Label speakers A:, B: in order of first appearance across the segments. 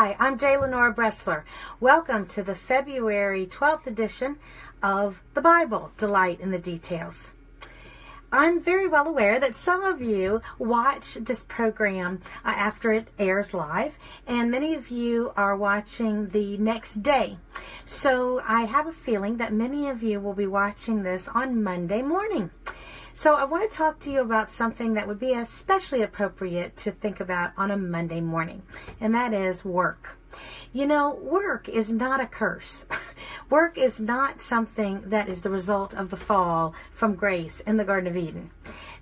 A: Hi, I'm Lenora Bresler. Welcome to the February 12th edition of the Bible, Delight in the Details. I'm very well aware that some of you watch this program after it airs live, and many of you are watching the next day. So I have a feeling that many of you will be watching this on Monday morning. So I want to talk to you about something that would be especially appropriate to think about on a Monday morning, and that is work. You know, work is not a curse. Work is not something that is the result of the fall from grace in the Garden of Eden.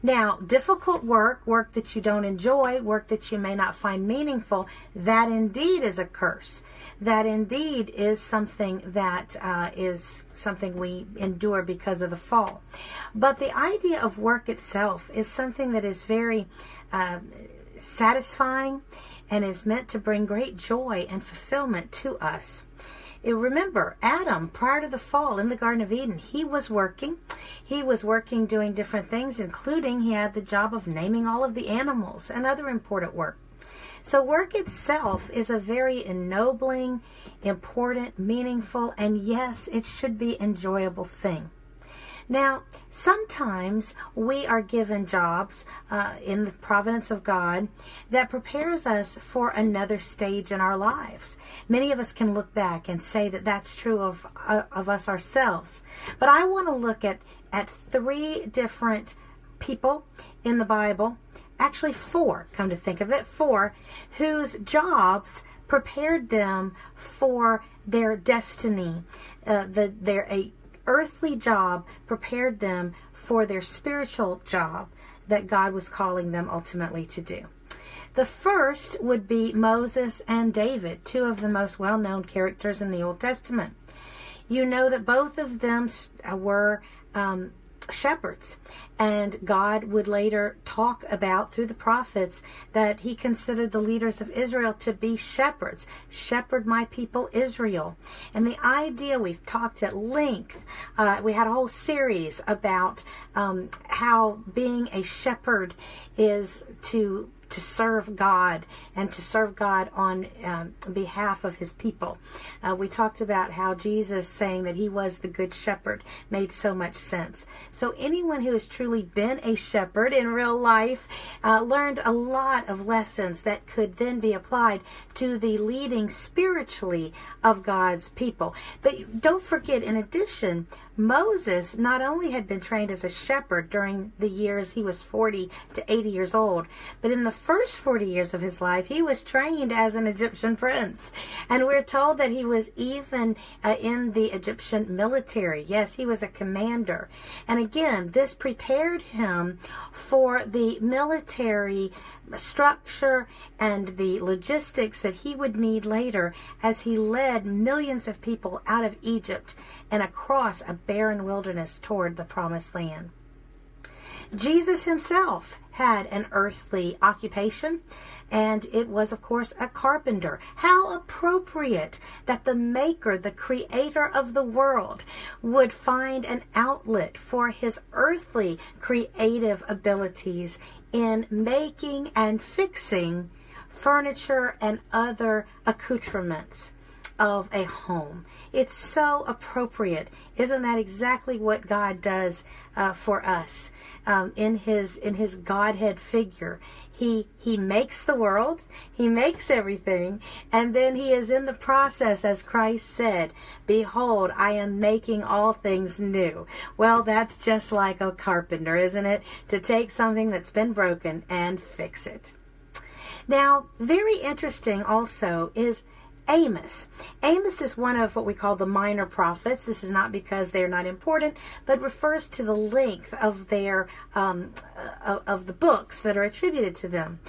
A: Now, difficult work that you don't enjoy, work that you may not find meaningful, that indeed is a curse. That indeed is something that is something we endure because of the fall. But the idea of work itself is something that is very satisfying and is meant to bring great joy and fulfillment to us. Remember, Adam, prior to the fall in the Garden of Eden, he was working. He was working doing different things, including he had the job of naming all of the animals and other important work. So work itself is a very ennobling, important, meaningful, and yes, it should be enjoyable thing. Now, sometimes we are given jobs in the providence of God that prepares us for another stage in our lives. Many of us can look back and say that that's true of us ourselves. But I want to look at three different people in the Bible, actually four, come to think of it, four, whose jobs prepared them for their destiny, their earthly job prepared them for their spiritual job that God was calling them ultimately to do. The first would be Moses and David, two of the most well-known characters in the Old Testament. You know that both of them were shepherds, and God would later talk about through the prophets that he considered the leaders of Israel to be shepherds. Shepherd my people Israel. And the idea, we've talked at length, we had a whole series about how being a shepherd is to serve God and to serve God on behalf of his people. We talked about how Jesus saying that he was the good shepherd made so much sense. So anyone who has truly been a shepherd in real life learned a lot of lessons that could then be applied to the leading spiritually of God's people. But don't forget, in addition, Moses not only had been trained as a shepherd during the years he was 40 to 80 years old, but in the first 40 years of his life, he was trained as an Egyptian prince. And we're told that he was even in the Egyptian military. Yes, he was a commander. And again, this prepared him for the military structure and the logistics that he would need later as he led millions of people out of Egypt and across a barren wilderness toward the promised land. Jesus himself had an earthly occupation, and it was, of course, a carpenter. How appropriate that the maker, the creator of the world, would find an outlet for his earthly creative abilities in making and fixing furniture and other accoutrements of a home. It's so appropriate. Isn't that exactly what God does for us in his Godhead figure? He makes the world, he makes everything, and then he is in the process, as Christ said, "Behold, I am making all things new." Well, that's just like a carpenter, isn't it? To take something that's been broken and fix it. Now, very interesting also is Amos. Amos is one of what we call the minor prophets. This is not because they're not important, but refers to the length of their of the books that are attributed to them.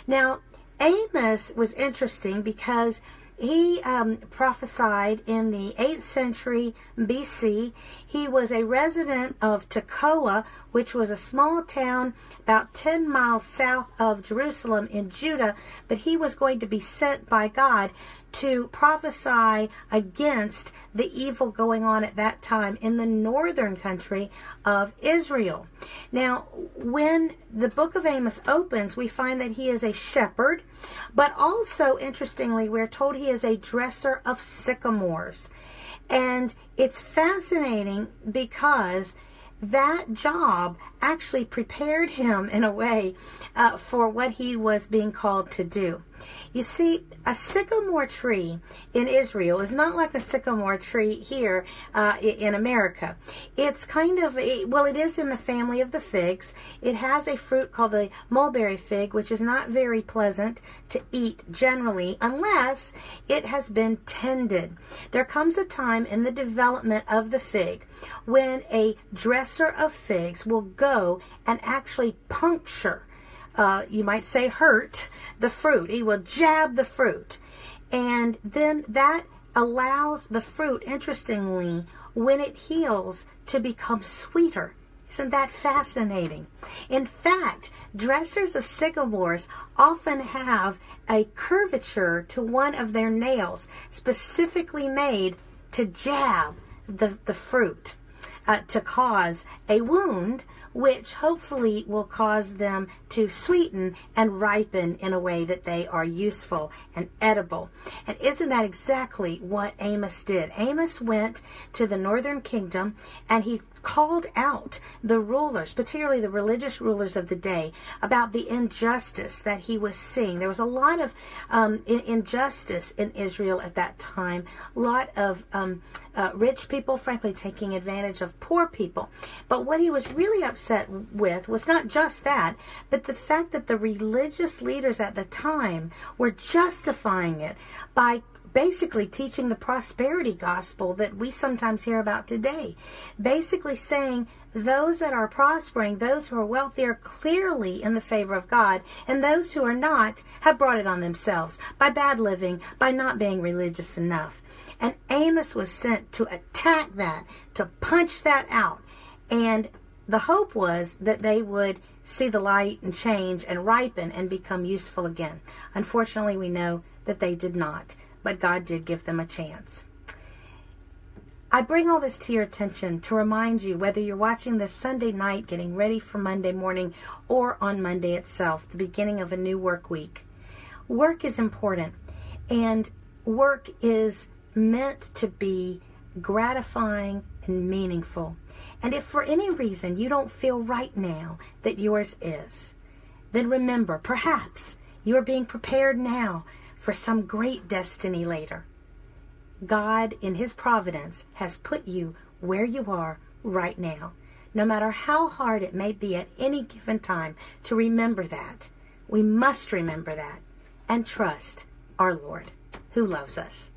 A: Now, Amos was interesting because he prophesied in the 8th century BC. He was a resident of Tekoa, which was a small town about 10 miles south of Jerusalem in Judah, but he was going to be sent by God to prophesy against the evil going on at that time in the northern country of Israel. Now, when the book of Amos opens, we find that he is a shepherd, but also, interestingly, we're told he he is a dresser of sycamores. And it's fascinating because that job actually prepared him in a way for what he was being called to do. You see, a sycamore tree in Israel is not like a sycamore tree here in America. It's kind of, it is in the family of the figs. It has a fruit called the mulberry fig, which is not very pleasant to eat generally unless it has been tended. There comes a time in the development of the fig when a dresser of figs will go and actually puncture, you might say hurt, the fruit. He will jab the fruit. And then that allows the fruit, interestingly, when it heals, to become sweeter. Isn't that fascinating? In fact, dressers of sycamores often have a curvature to one of their nails, specifically made to jab the fruit, to cause a wound, which hopefully will cause them to sweeten and ripen in a way that they are useful and edible. And isn't that exactly what Amos did? Amos went to the northern kingdom and he called out the rulers, particularly the religious rulers of the day, about the injustice that he was seeing. There was a lot of injustice in Israel at that time. A lot of rich people, frankly, taking advantage of poor people. But what he was really upset with was not just that, but the fact that the religious leaders at the time were justifying it by basically teaching the prosperity gospel that we sometimes hear about today. Basically saying those that are prospering, those who are wealthy, are clearly in the favor of God, and those who are not have brought it on themselves by bad living, by not being religious enough. And Amos was sent to attack that, to punch that out. And the hope was that they would see the light and change and ripen and become useful again. Unfortunately, we know that they did not. But God did give them a chance. I bring all this to your attention to remind you, whether you're watching this Sunday night, getting ready for Monday morning, or on Monday itself, the beginning of a new work week. Work is important, and work is meant to be gratifying and meaningful. And if for any reason you don't feel right now that yours is, then remember, perhaps you are being prepared now for some great destiny later. God, in His providence, has put you where you are right now. No matter how hard it may be at any given time to remember that, we must remember that and trust our Lord who loves us.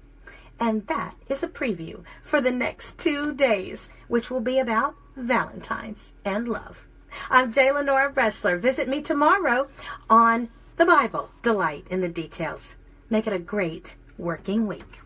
A: And that is a preview for the next 2 days, which will be about Valentine's and love. I'm Lenora Bresler. Visit me tomorrow on the Bible. Delight in the details. Make it a great working week.